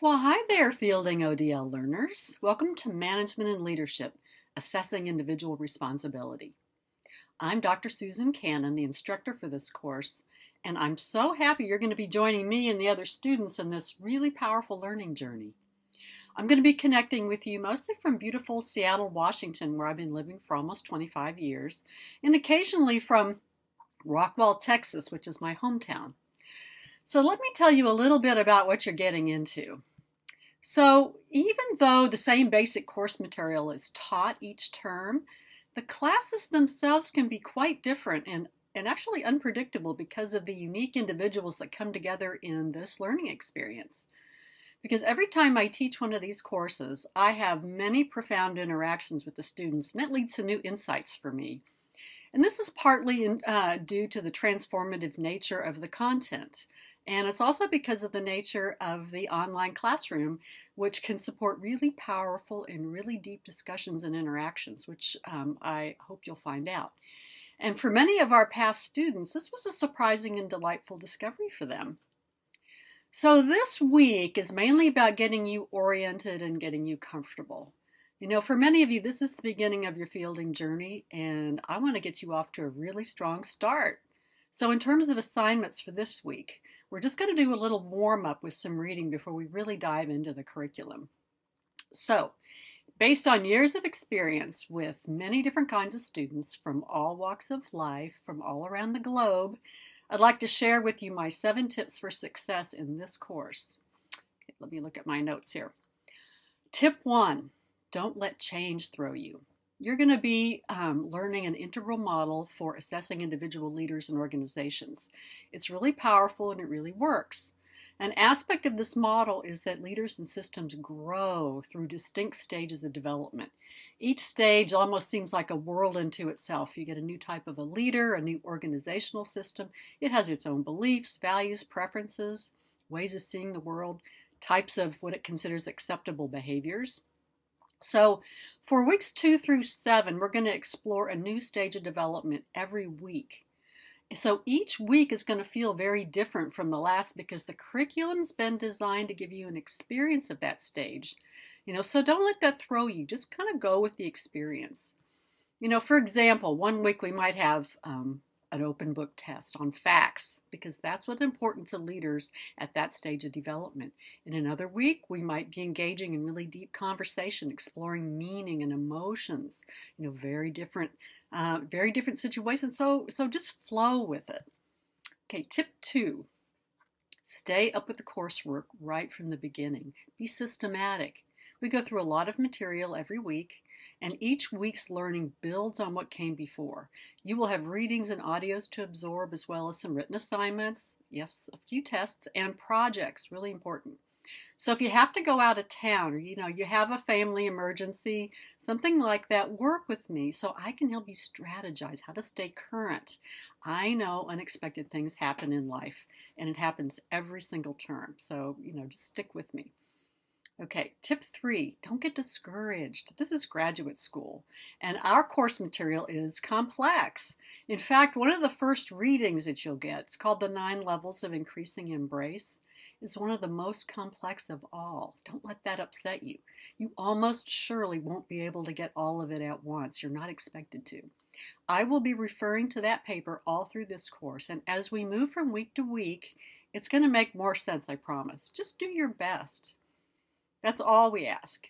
Well, hi there, Fielding ODL learners. Welcome to Management and Leadership, Assessing Individual Responsibility. I'm Dr. Susan Cannon, the instructor for this course, and I'm so happy you're going to be joining me and the other students in this really powerful learning journey. I'm going to be connecting with you mostly from beautiful Seattle, Washington, where I've been living for almost 25 years, and occasionally from Rockwall, Texas, which is my hometown. So let me tell you a little bit about what you're getting into. So even though the same basic course material is taught each term, the classes themselves can be quite different and actually unpredictable because of the unique individuals that come together in this learning experience. Because every time I teach one of these courses, I have many profound interactions with the students, and that leads to new insights for me. And this is partly due to the transformative nature of the content. And it's also because of the nature of the online classroom, which can support really powerful and really deep discussions and interactions, which I hope you'll find out. And for many of our past students, this was a surprising and delightful discovery for them. So this week is mainly about getting you oriented and getting you comfortable. You know, for many of you, this is the beginning of your fielding journey, and I want to get you off to a really strong start. So in terms of assignments for this week, we're just going to do a little warm-up with some reading before we really dive into the curriculum. So, based on years of experience with many different kinds of students from all walks of life, from all around the globe, I'd like to share with you my 7 tips for success in this course. Okay, let me look at my notes here. Tip 1. Don't let change throw you. You're going to be learning an integral model for assessing individual leaders and organizations. It's really powerful and it really works. An aspect of this model is that leaders and systems grow through distinct stages of development. Each stage almost seems like a world unto itself. You get a new type of a leader, a new organizational system. It has its own beliefs, values, preferences, ways of seeing the world, types of what it considers acceptable behaviors. So for weeks 2 through 7, we're going to explore a new stage of development every week. So each week is going to feel very different from the last because the curriculum's been designed to give you an experience of that stage. So don't let that throw you. Just kind of go with the experience. For example, one week we might have an open book test on facts because that's what's important to leaders at that stage of development. In another week, we might be engaging in really deep conversation, exploring meaning and emotions, very different situations. So just flow with it. Okay, tip 2, stay up with the coursework right from the beginning. Be systematic. We go through a lot of material every week, and each week's learning builds on what came before. You will have readings and audios to absorb, as well as some written assignments, yes, a few tests, and projects, really important. So if you have to go out of town, or you have a family emergency, something like that, work with me so I can help you strategize how to stay current. I know unexpected things happen in life, and it happens every single term. So, just stick with me. Okay, tip 3, don't get discouraged. This is graduate school, and our course material is complex. In fact, one of the first readings that you'll get, it's called The 9 Levels of Increasing Embrace, is one of the most complex of all. Don't let that upset you. You almost surely won't be able to get all of it at once. You're not expected to. I will be referring to that paper all through this course, and as we move from week to week, it's going to make more sense, I promise. Just do your best. That's all we ask.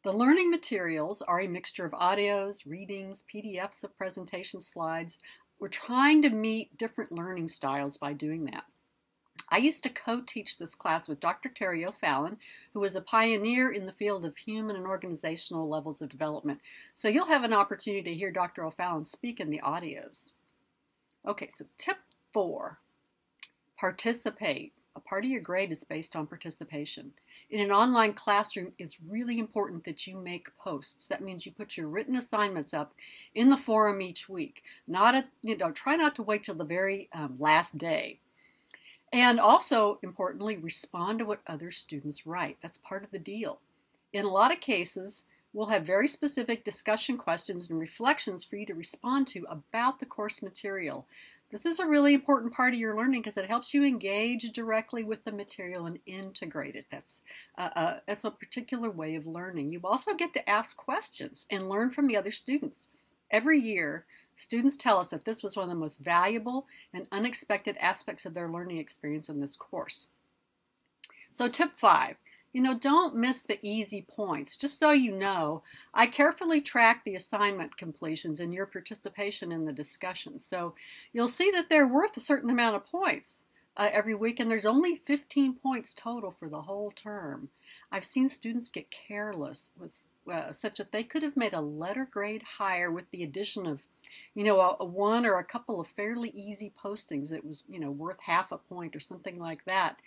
The learning materials are a mixture of audios, readings, PDFs of presentation slides. We're trying to meet different learning styles by doing that. I used to co-teach this class with Dr. Terry O'Fallon, who was a pioneer in the field of human and organizational levels of development. So you'll have an opportunity to hear Dr. O'Fallon speak in the audios. Okay, so tip 4, participate. A part of your grade is based on participation. In an online classroom, it's really important that you make posts. That means you put your written assignments up in the forum each week. Try not to wait till the very last day. And also, importantly, respond to what other students write. That's part of the deal. In a lot of cases, we'll have very specific discussion questions and reflections for you to respond to about the course material. This is a really important part of your learning because it helps you engage directly with the material and integrate it. That's a particular way of learning. You also get to ask questions and learn from the other students. Every year, students tell us that this was one of the most valuable and unexpected aspects of their learning experience in this course. So tip 5, don't miss the easy points. Just so you know, I carefully track the assignment completions and your participation in the discussion. So you'll see that they're worth a certain amount of points every week, and there's only 15 points total for the whole term. I've seen students get careless with such that they could have made a letter grade higher with the addition of, a one or a couple of fairly easy postings that was, worth half a point or something like that.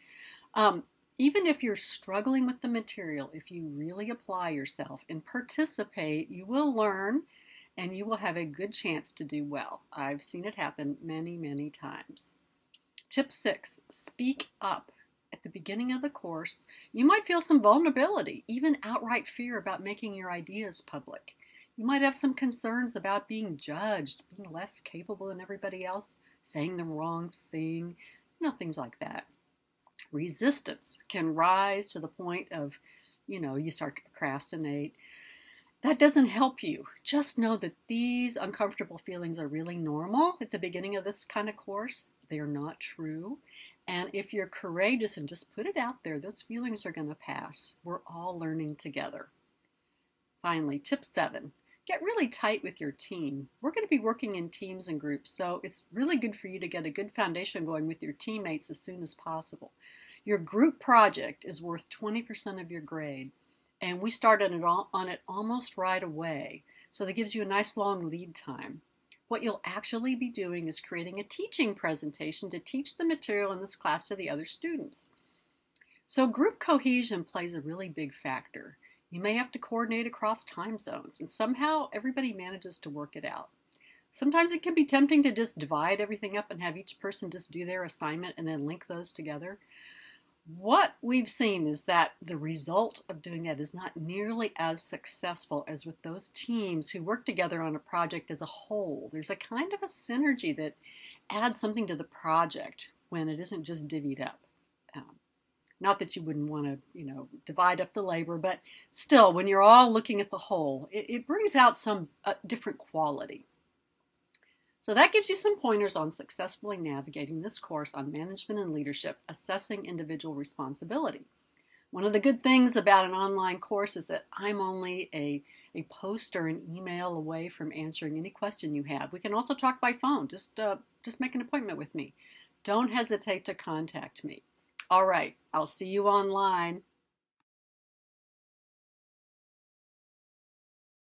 Even if you're struggling with the material, if you really apply yourself and participate, you will learn and you will have a good chance to do well. I've seen it happen many, many times. Tip 6, speak up. At the beginning of the course, you might feel some vulnerability, even outright fear about making your ideas public. You might have some concerns about being judged, being less capable than everybody else, saying the wrong thing, things like that. Resistance can rise to the point of, you start to procrastinate. That doesn't help you. Just know that these uncomfortable feelings are really normal at the beginning of this kind of course. They are not true. And if you're courageous and just put it out there, those feelings are going to pass. We're all learning together. Finally, tip 7. Get really tight with your team. We're going to be working in teams and groups, so it's really good for you to get a good foundation going with your teammates as soon as possible. Your group project is worth 20% of your grade, and we started on it almost right away, so that gives you a nice long lead time. What you'll actually be doing is creating a teaching presentation to teach the material in this class to the other students. So group cohesion plays a really big factor. You may have to coordinate across time zones, and somehow everybody manages to work it out. Sometimes it can be tempting to just divide everything up and have each person just do their assignment and then link those together. What we've seen is that the result of doing that is not nearly as successful as with those teams who work together on a project as a whole. There's a kind of a synergy that adds something to the project when it isn't just divvied up. Not that you wouldn't want to, divide up the labor, but still, when you're all looking at the whole, it brings out some different quality. So that gives you some pointers on successfully navigating this course on management and leadership, assessing individual responsibility. One of the good things about an online course is that I'm only a post or an email away from answering any question you have. We can also talk by phone. Just make an appointment with me. Don't hesitate to contact me. All right, I'll see you online.